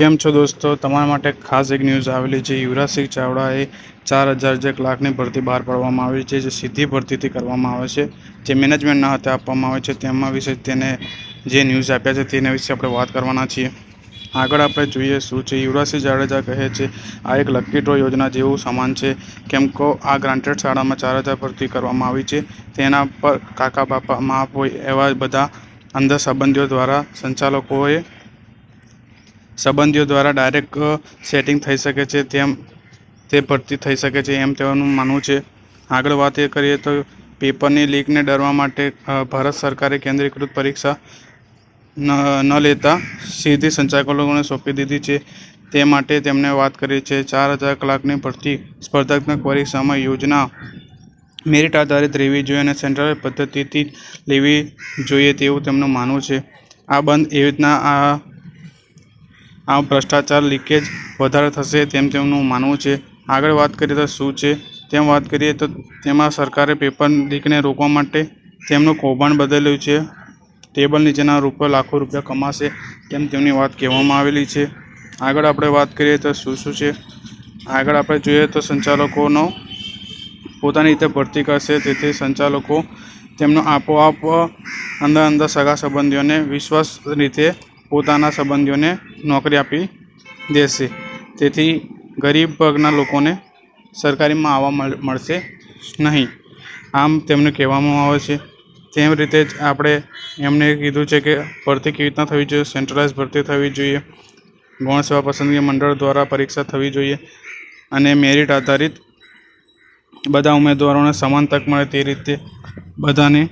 કેમ છો દોસ્તો, તમારા માટે ખાસ એક ન્યૂઝ આવેલી છે। યુવરાજસિંહ ચાવડાએ 4000 લાખની ભરતી બહાર પાડવામાં આવી છે, જે સીધી ભરતીથી કરવામાં આવે છે, જે મેનેજમેન્ટના હાથે આપવામાં આવે છે। તેમાં વિશે તેને જે ન્યૂઝ આપ્યા છે તેના વિશે આપણે વાત કરવાના છીએ। આગળ આપણે જોઈએ શું છે। યુવરાજસિંહ જાડેજા કહે છે, આ એક લકી ડ્રો યોજના જેવું સમાન છે, કેમ કે આ ગ્રાન્ટેડ શાળામાં 4000 ભરતી કરવામાં આવી છે। તેના પર કાકા બાપા માપ હોય એવા બધા અંદર સંબંધીઓ દ્વારા ડાયરેક્ટ સેટિંગ થઈ શકે છે, તેમ તે ભરતી થઈ શકે છે એમ તેઓનું માનવું છે। આગળ વાત એ કરીએ તો પેપરની લીકને ડરવા માટે ભારત સરકારે કેન્દ્રીકૃત પરીક્ષા ન લેતા સીધી સંચાલકોને સોંપી દીધી છે। તે માટે તેમણે વાત કરી છે 4000 લાખની ભરતી સ્પર્ધાત્મક પરીક્ષામાં યોજના મેરિટ આધારિત રહેવી જોઈએ અને સેન્ટ્રલ પદ્ધતિથી લેવી જોઈએ તેવું તેમનું માનવું છે। આ બંધ એવી રીતના આ ભ્રષ્ટાચાર લીકેજ વધારે થશે તેમ તેમનું માનવું છે। આગળ વાત કરીએ તો શું છે તેમ વાત કરીએ તો તેમાં સરકારે પેપર લીકને રોકવા માટે તેમનું કૌભાંડ બદલ્યું છે। ટેબલ નીચેના લાખો રૂપિયા કમાશે તેમ તેમની વાત કહેવામાં આવેલી છે। આગળ આપણે વાત કરીએ તો શું છે। આગળ આપણે જોઈએ તો સંચાલકોનો પોતાની રીતે ભરતી કરશે, તેથી સંચાલકો તેમનો આપોઆપ અંદર સગા સંબંધીઓને વિશ્વાસ રીતે પોતાના સંબંધીઓને નોકરી આપી દેશે, તેથી ગરીબ વર્ગના લોકોને સરકારીમાં આવવા મળશે નહીં, આમ તેમને કહેવામાં આવે છે। તેમ રીતે જ આપણે એમને કીધું છે કે ભરતી કેવી રીતના થવી જોઈએ, સેન્ટ્રલાઇઝ ભરતી થવી જોઈએ, ગૌણ સેવા પસંદગી મંડળ દ્વારા પરીક્ષા થવી જોઈએ અને મેરિટ આધારિત બધા ઉમેદવારોને સમાન તક મળે તે રીતે બધાને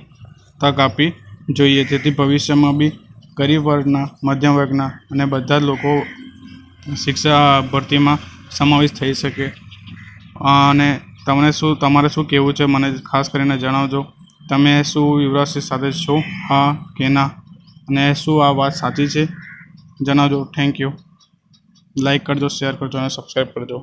તક આપવી જોઈએ, જેથી ભવિષ્યમાં બી ગરીબ વર્ગના, મધ્યમ વર્ગના અને બધા જ લોકો શિક્ષા ભરતીમાં સમાવેશ થઈ શકે। અને તમારે શું કહેવું છે મને ખાસ કરીને જણાવજો। તમે શું યુવરાજસિંહ સાથે છો, હા કે ના, અને શું આ વાત સાચી છે જણાવજો। Thank you. લાઈક કરજો, શેર કરજો અને સબસ્ક્રાઈબ કરજો।